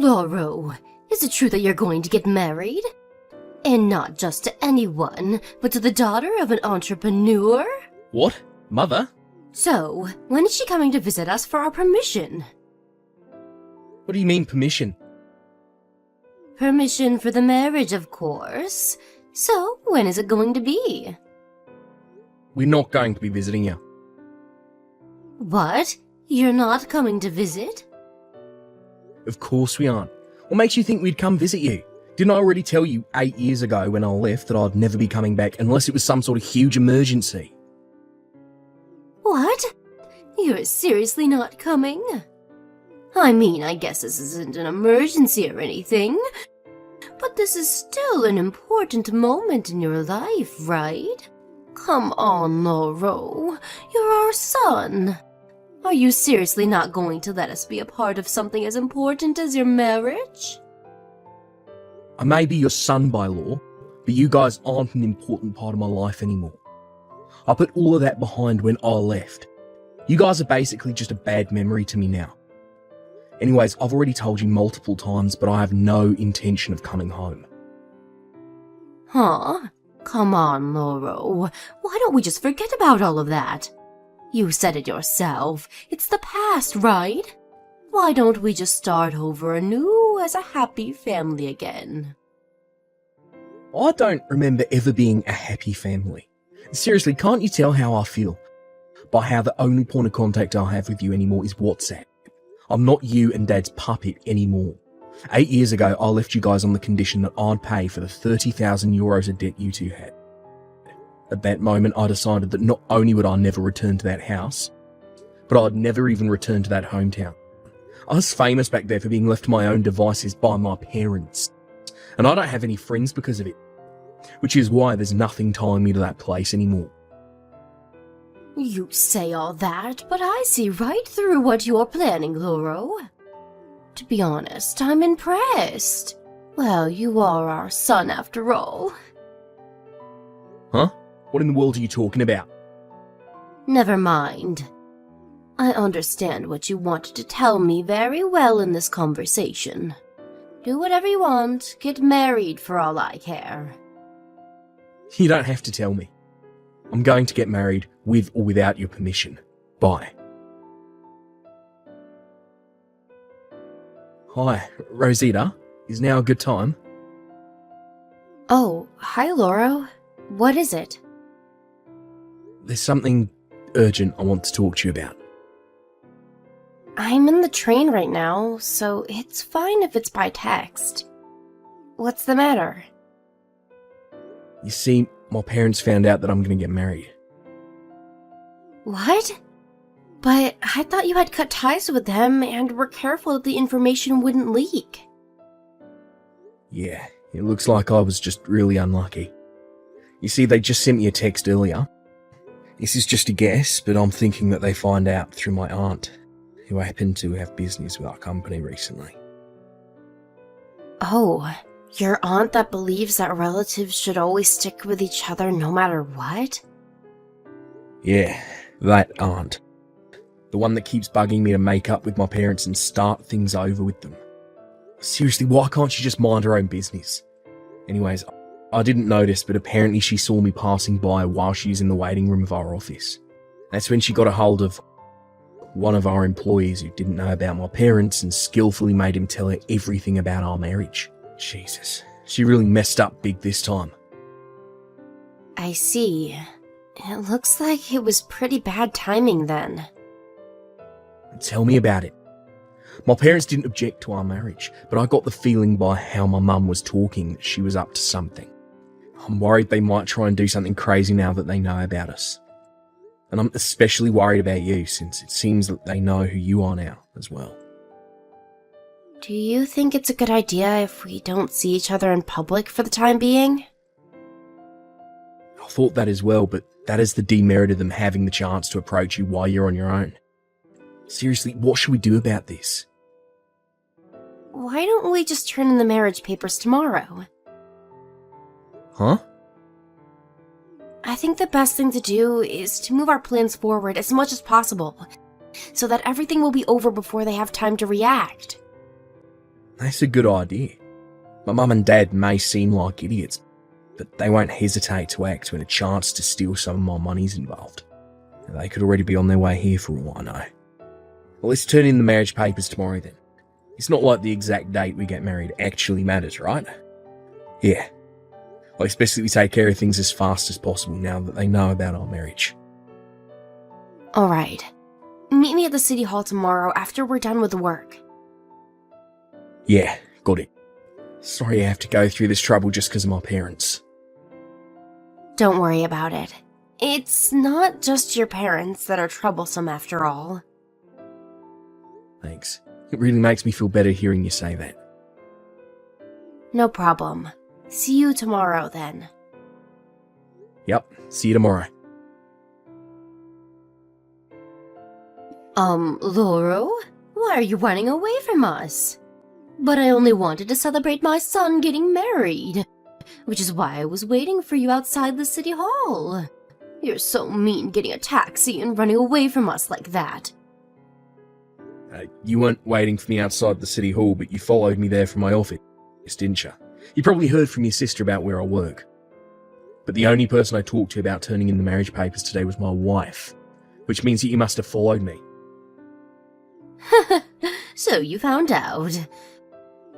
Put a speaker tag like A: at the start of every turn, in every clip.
A: Lauro, is it true that you're going to get married? And not just to anyone, but to the daughter of an entrepreneur?
B: What? Mother?
A: So, when is she coming to visit us for our permission?
B: What do you mean, permission?
A: Permission for the marriage, of course. So, when is it going to be?
B: We're not going to be visiting you.
A: What? You're not coming to visit?
B: Of course we aren't. What makes you think we'd come visit you? Didn't I already tell you 8 years ago when I left that I'd never be coming back unless it was some sort of huge emergency?
A: What? You're seriously not coming? I mean, I guess this isn't an emergency or anything, but this is still an important moment in your life, right? Come on, Lauro. You're our son. Are you seriously not going to let us be a part of something as important as your marriage?
B: I may be your son by law, but you guys aren't an important part of my life anymore. I put all of that behind when I left. You guys are basically just a bad memory to me now. Anyways, I've already told you multiple times, but I have no intention of coming home.
A: Huh? Come on, Lauro. Why don't we just forget about all of that? You said it yourself. It's the past, right? Why don't we just start over anew as a happy family again?
B: I don't remember ever being a happy family. Seriously, can't you tell how I feel? By how the only point of contact I have with you anymore is WhatsApp. I'm not you and Dad's puppet anymore. 8 years ago, I left you guys on the condition that I'd pay for the 30,000 euros of debt you two had. At that moment, I decided that not only would I never return to that house, but I'd never even return to that hometown. I was famous back there for being left to my own devices by my parents, and I don't have any friends because of it, which is why there's nothing tying me to that place anymore.
A: You say all that, but I see right through what you're planning, Lauro. To be honest, I'm impressed. Well, you are our son after all.
B: Huh? What in the world are you talking about?
A: Never mind. I understand what you wanted to tell me very well in this conversation. Do whatever you want, get married for all I care.
B: You don't have to tell me. I'm going to get married with or without your permission. Bye. Hi, Rosita. Is now a good time?
A: Oh, hi, Lauro. What is it?
B: There's something urgent I want to talk to you about.
A: I'm in the train right now, so it's fine if it's by text. What's the matter?
B: You see, my parents found out that I'm going to get married.
A: What? But I thought you had cut ties with them and were careful that the information wouldn't leak.
B: Yeah, it looks like I was just really unlucky. You see, they just sent me a text earlier. This is just a guess, but I'm thinking that they find out through my aunt, who happened to have business with our company recently.
A: Oh, your aunt that believes that relatives should always stick with each other no matter what?
B: Yeah, that aunt. The one that keeps bugging me to make up with my parents and start things over with them. Seriously, why can't she just mind her own business? Anyways, I didn't notice, but apparently she saw me passing by while she was in the waiting room of our office. That's when she got a hold of one of our employees who didn't know about my parents and skillfully made him tell her everything about our marriage. Jesus, she really messed up big this time.
A: I see. It looks like it was pretty bad timing then.
B: Tell me about it. My parents didn't object to our marriage, but I got the feeling by how my mum was talking that she was up to something. I'm worried they might try and do something crazy now that they know about us. And I'm especially worried about you, since it seems that they know who you are now as well.
A: Do you think it's a good idea if we don't see each other in public for the time being?
B: I thought that as well, but that is the demerit of them having the chance to approach you while you're on your own. Seriously, what should we do about this?
A: Why don't we just turn in the marriage papers tomorrow?
B: Huh?
A: I think the best thing to do is to move our plans forward as much as possible, so that everything will be over before they have time to react.
B: That's a good idea. My mum and dad may seem like idiots, but they won't hesitate to act when a chance to steal some of my money's involved. They could already be on their way here for all I know. Well, let's turn in the marriage papers tomorrow then. It's not like the exact date we get married actually matters, right? Yeah. Well, it's best that we take care of things as fast as possible now that they know about our marriage.
A: Alright. Meet me at the city hall tomorrow after we're done with the work.
B: Yeah, got it. Sorry I have to go through this trouble just because of my parents.
A: Don't worry about it. It's not just your parents that are troublesome after all.
B: Thanks. It really makes me feel better hearing you say that.
A: No problem. See you tomorrow then.
B: Yep, see you tomorrow.
A: Lauro? Why are you running away from us? But I only wanted to celebrate my son getting married, which is why I was waiting for you outside the city hall. You're so mean getting a taxi and running away from us like that.
B: You weren't waiting for me outside the city hall, but you followed me there from my office, didn't you? You probably heard from your sister about where I work. But the only person I talked to about turning in the marriage papers today was my wife, which means that you must have followed me.
A: So you found out.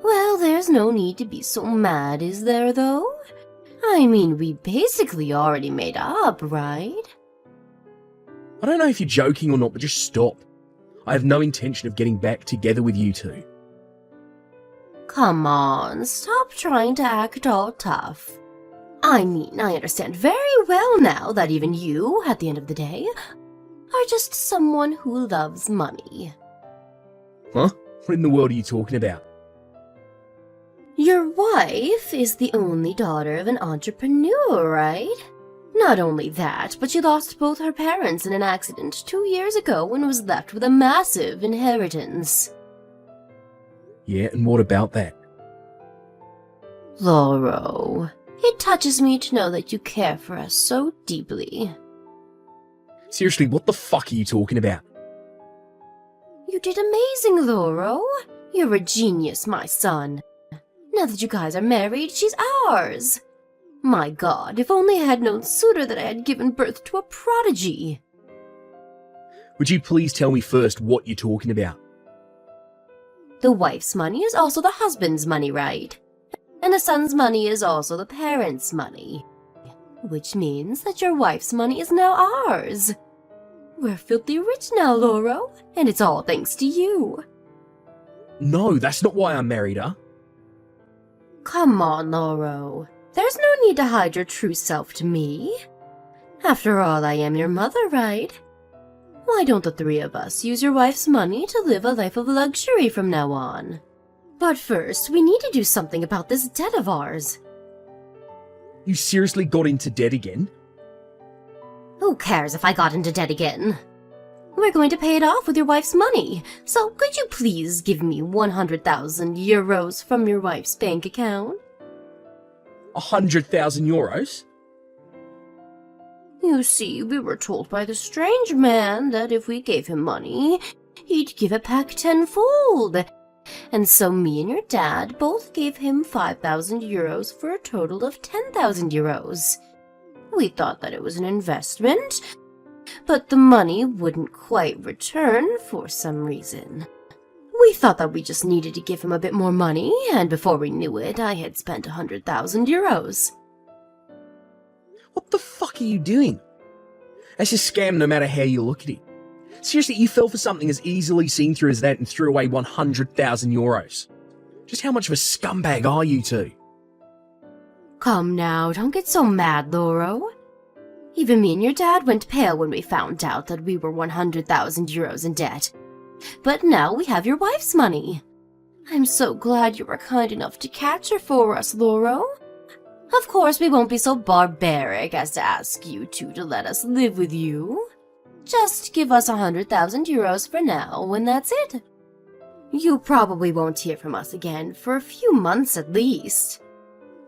A: Well, there's no need to be so mad, is there, though? I mean, we basically already made up, right?
B: I don't know if you're joking or not, but just stop. I have no intention of getting back together with you two.
A: Come on, stop trying to act all tough. I mean, I understand very well now that even you, at the end of the day, are just someone who loves money.
B: Huh? What in the world are you talking about?
A: Your wife is the only daughter of an entrepreneur, right? Not only that, but she lost both her parents in an accident 2 years ago and was left with a massive inheritance.
B: Yeah, and what about that?
A: Lauro, it touches me to know that you care for us so deeply.
B: Seriously, what the fuck are you talking about?
A: You did amazing, Lauro. You're a genius, my son. Now that you guys are married, she's ours. My God, if only I had known sooner that I had given birth to a prodigy.
B: Would you please tell me first what you're talking about?
A: The wife's money is also the husband's money, right? And the son's money is also the parents' money. Which means that your wife's money is now ours. We're filthy rich now, Lauro, and it's all thanks to you.
B: No, that's not why I married her.
A: Come on, Lauro. There's no need to hide your true self to me. After all, I am your mother, right? Why don't the three of us use your wife's money to live a life of luxury from now on? But first, we need to do something about this debt of ours.
B: You seriously got into debt again?
A: Who cares if I got into debt again? We're going to pay it off with your wife's money, so could you please give me 100,000 euros from your wife's bank account?
B: 100,000 euros?
A: You see, we were told by the strange man that if we gave him money, he'd give it back tenfold. And so me and your dad both gave him 5,000 euros for a total of 10,000 euros. We thought that it was an investment, but the money wouldn't quite return for some reason. We thought that we just needed to give him a bit more money, and before we knew it, I had spent 100,000 euros.
B: What the fuck are you doing? That's a scam no matter how you look at it. Seriously, you fell for something as easily seen through as that and threw away 100,000 euros. Just how much of a scumbag are you two?
A: Come now, don't get so mad, Lauro. Even me and your dad went pale when we found out that we were 100,000 euros in debt. But now we have your wife's money. I'm so glad you were kind enough to catch her for us, Lauro. Of course, we won't be so barbaric as to ask you two to let us live with you. Just give us 100,000 euros for now, and that's it. You probably won't hear from us again for a few months at least.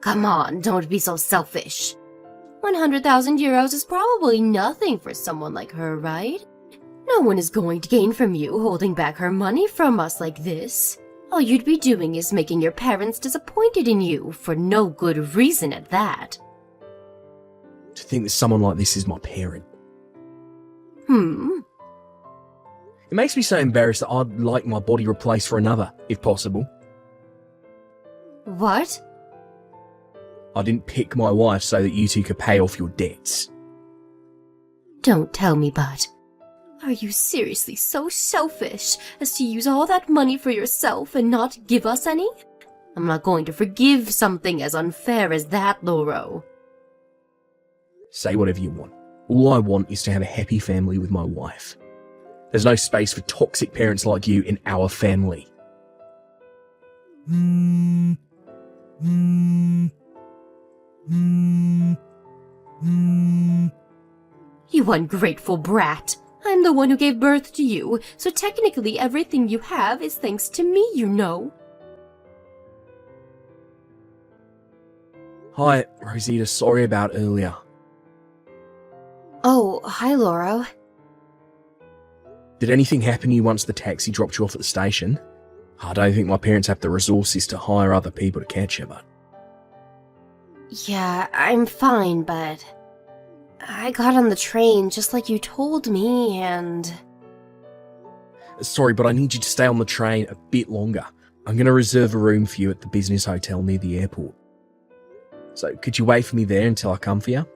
A: Come on, don't be so selfish. 100,000 euros is probably nothing for someone like her, right? No one is going to gain from you holding back her money from us like this. All you'd be doing is making your parents disappointed in you, for no good reason at that.
B: To think that someone like this is my parent. It makes me so embarrassed that I'd like my body replaced for another, if possible.
A: What?
B: I didn't pick my wife so that you two could pay off your debts.
A: Don't tell me, Bud. Are you seriously so selfish as to use all that money for yourself and not give us any? I'm not going to forgive something as unfair as that, Lauro.
B: Say whatever you want. All I want is to have a happy family with my wife. There's no space for toxic parents like you in our family.
A: You ungrateful brat. I'm the one who gave birth to you, so technically everything you have is thanks to me, you know.
B: Hi, Rosita. Sorry about earlier.
A: Oh, hi, Lauro.
B: Did anything happen to you once the taxi dropped you off at the station? I don't think my parents have the resources to hire other people to catch you, but...
A: Yeah, I'm fine, but... I got on the train just like you told me, and...
B: Sorry, but I need you to stay on the train a bit longer. I'm going to reserve a room for you at the business hotel near the airport. So, could you wait for me there until I come for you?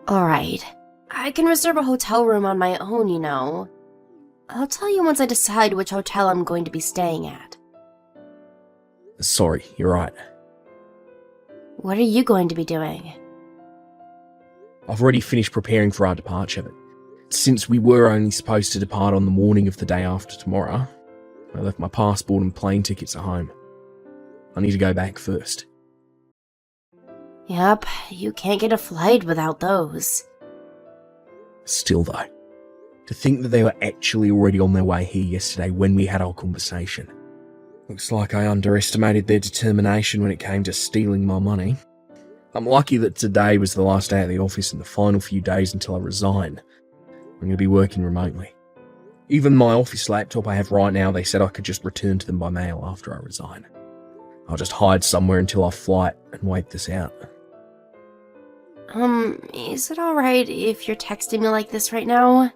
A: Alright. I can reserve a hotel room on my own, you know. I'll tell you once I decide which hotel I'm going to be staying at.
B: Sorry, you're right.
A: What are you going to be doing?
B: I've already finished preparing for our departure, but since we were only supposed to depart on the morning of the day after tomorrow, I left my passport and plane tickets at home. I need to go back first.
A: Yep, you can't get a flight without those.
B: Still though, to think that they were actually already on their way here yesterday when we had our conversation. Looks like I underestimated their determination when it came to stealing my money. I'm lucky that today was the last day at the office and the final few days until I resign. I'm going to be working remotely. Even my office laptop I have right now, they said I could just return to them by mail after I resign. I'll just hide somewhere until I flight and wait this out.
A: Is it alright if you're texting me like this right now?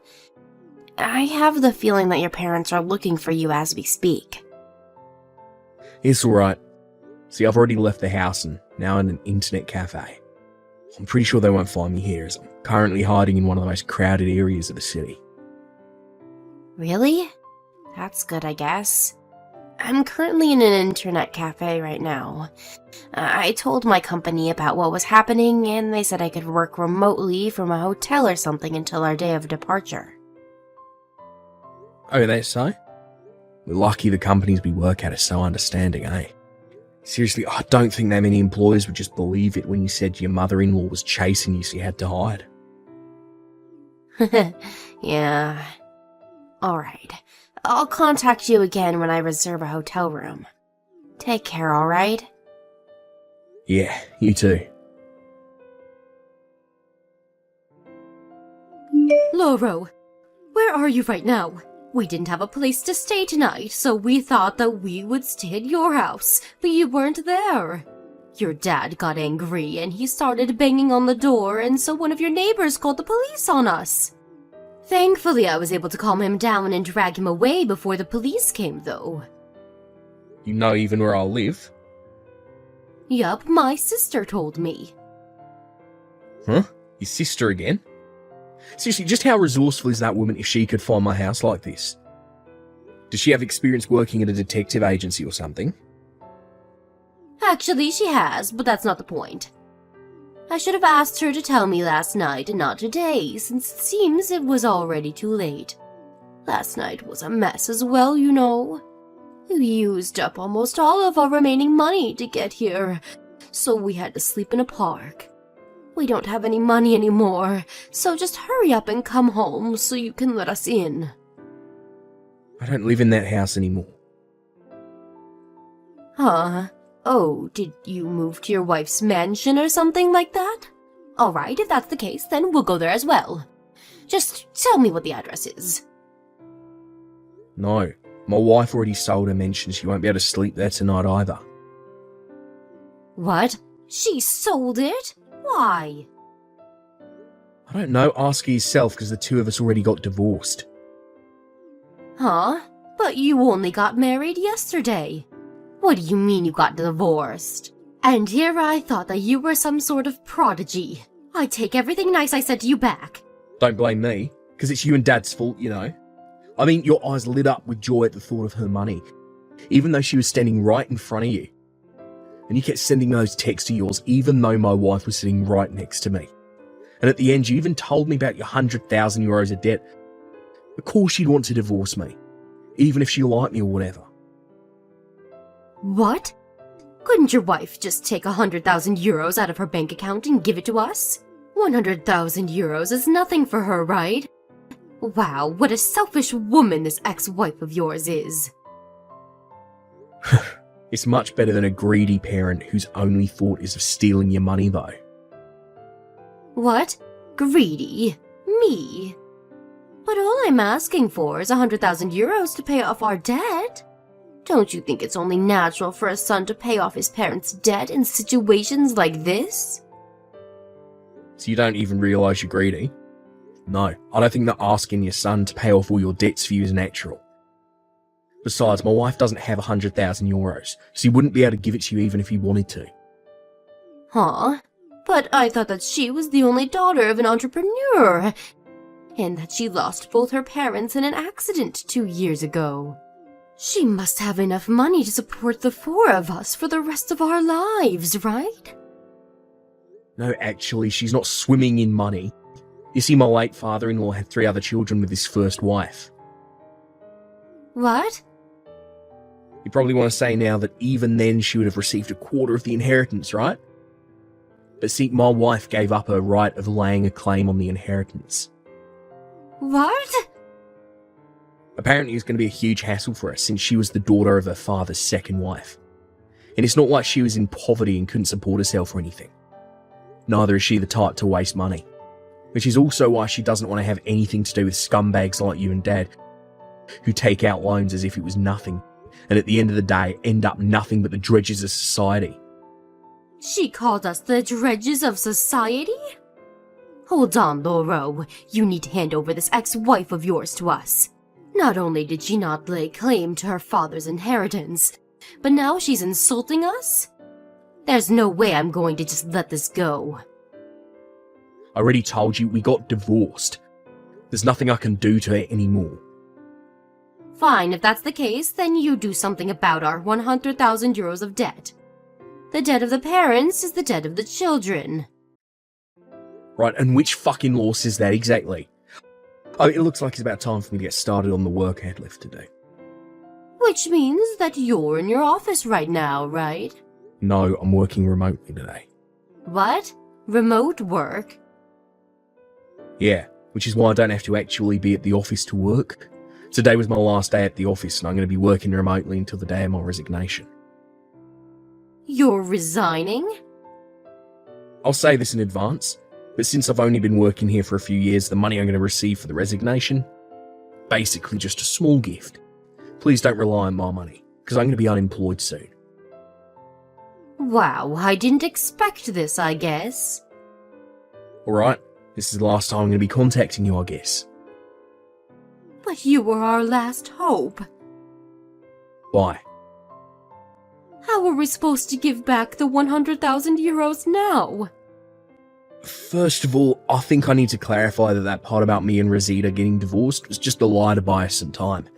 A: I have the feeling that your parents are looking for you as we speak.
B: It's alright. See, I've already left the house and now in an internet cafe. I'm pretty sure they won't find me here as I'm currently hiding in one of the most crowded areas of the city.
A: Really? That's good, I guess. I'm currently in an internet cafe right now. I told my company about what was happening, and they said I could work remotely from a hotel or something until our day of departure.
B: Oh, that's so? We're lucky the companies we work at are so understanding, eh? Seriously, I don't think that many employers would just believe it when you said your mother-in-law was chasing you so you had to hide.
A: Yeah. Alright. I'll contact you again when I reserve a hotel room. Take care, alright?
B: Yeah, you too.
A: Lauro, where are you right now? We didn't have a place to stay tonight, so we thought that we would stay at your house, but you weren't there. Your dad got angry and he started banging on the door, and so one of your neighbors called the police on us. Thankfully, I was able to calm him down and drag him away before the police came, though.
B: You know even where I live?
A: Yup, my sister told me.
B: Huh? Your sister again? Seriously, just how resourceful is that woman if she could find my house like this? Does she have experience working at a detective agency or something?
A: Actually, she has, but that's not the point. I should have asked her to tell me last night and not today, since it seems it was already too late. Last night was a mess as well, you know. We used up almost all of our remaining money to get here, so we had to sleep in a park. We don't have any money anymore, so just hurry up and come home so you can let us in.
B: I don't live in that house anymore.
A: Huh? Oh, did you move to your wife's mansion or something like that? Alright, if that's the case, then we'll go there as well. Just tell me what the address is.
B: No, My wife already sold her mansion. She won't be able to sleep there tonight either.
A: What? She sold it? Why?
B: I don't know, ask her yourself, because the two of us already got divorced.
A: Huh? But you only got married yesterday. What do you mean you got divorced? And here I thought that you were some sort of prodigy. I take everything nice I said to you back.
B: Don't blame me, because it's you and Dad's fault, you know. I mean, your eyes lit up with joy at the thought of her money, even though she was standing right in front of you. And you kept sending those texts of yours, even though my wife was sitting right next to me. And at the end, you even told me about your 100,000 euros of debt. Of course she'd want to divorce me, even if she liked me or whatever.
A: What? Couldn't your wife just take 100,000 euros out of her bank account and give it to us? 100,000 euros is nothing for her, right? Wow, what a selfish woman this ex-wife of yours is.
B: It's much better than a greedy parent whose only thought is of stealing your money, though.
A: What? Greedy? Me? But all I'm asking for is 100,000 euros to pay off our debt. Don't you think it's only natural for a son to pay off his parents' debt in situations like this?
B: So you don't even realise you're greedy? No, I don't think that asking your son to pay off all your debts for you is natural. Besides, my wife doesn't have 100,000 euros, so he wouldn't be able to give it to you even if he wanted to.
A: Huh? But I thought that she was the only daughter of an entrepreneur, and that she lost both her parents in an accident 2 years ago. She must have enough money to support the four of us for the rest of our lives, right?
B: No, actually, she's not swimming in money. You see, my late father-in-law had 3 other children with his first wife.
A: What?
B: You probably want to say now that even then she would have received a quarter of the inheritance, right? But see, my wife gave up her right of laying a claim on the inheritance.
A: What?
B: Apparently it's going to be a huge hassle for her since she was the daughter of her father's second wife. And it's not like she was in poverty and couldn't support herself or anything. Neither is she the type to waste money. Which is also why she doesn't want to have anything to do with scumbags like you and Dad, who take out loans as if it was nothing, and at the end of the day end up nothing but the dredges of society.
A: She called us the dredges of society? Hold on, Lauro. You need to hand over this ex-wife of yours to us. Not only did she not lay claim to her father's inheritance, but now she's insulting us? There's no way I'm going to just let this go.
B: I already told you we got divorced. There's nothing I can do to it anymore.
A: Fine, if that's the case, then you do something about our 100,000 euros of debt. The debt of the parents is the debt of the children.
B: Right, and which fucking law says that exactly? Oh, it looks like it's about time for me to get started on the work I had left to do.
A: Which means that you're in your office right now, right?
B: No, I'm working remotely today.
A: What? Remote work?
B: Yeah, which is why I don't have to actually be at the office to work. Today was my last day at the office and I'm going to be working remotely until the day of my resignation.
A: You're resigning?
B: I'll say this in advance, but since I've only been working here for a few years, the money I'm going to receive for the resignation, basically just a small gift. Please don't rely on my money, because I'm going to be unemployed soon.
A: Wow, I didn't expect this, I guess.
B: Alright, this is the last time I'm going to be contacting you, I guess.
A: But you were our last hope.
B: Why?
A: How are we supposed to give back the 100,000 euros now?
B: First of all, I think I need to clarify that part about me and Rosita getting divorced was just a lie to buy us some time.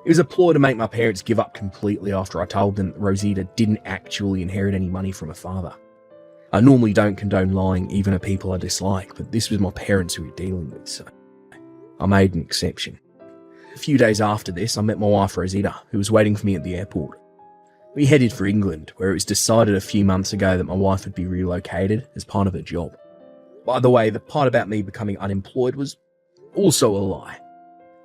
B: It was a ploy to make my parents give up completely after I told them that Rosita didn't actually inherit any money from her father. I normally don't condone lying even at people I dislike, but this was my parents who were dealing with, so I made an exception. A few days after this, I met my wife Rosita, who was waiting for me at the airport. We headed for England, where it was decided a few months ago that my wife would be relocated as part of her job. By the way, the part about me becoming unemployed was also a lie.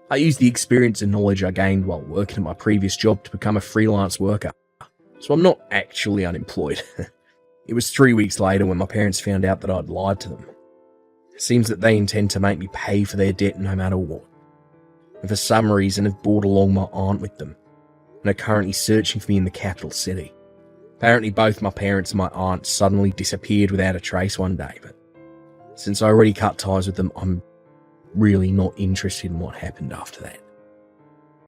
B: I used the experience and knowledge I gained while working at my previous job to become a freelance worker, so I'm not actually unemployed. It was 3 weeks later when my parents found out that I'd lied to them. It seems that they intend to make me pay for their debt no matter what. and for some reason have brought along my aunt with them, and are currently searching for me in the capital city. Apparently both my parents and my aunt suddenly disappeared without a trace one day, but since I already cut ties with them, I'm really not interested in what happened after that.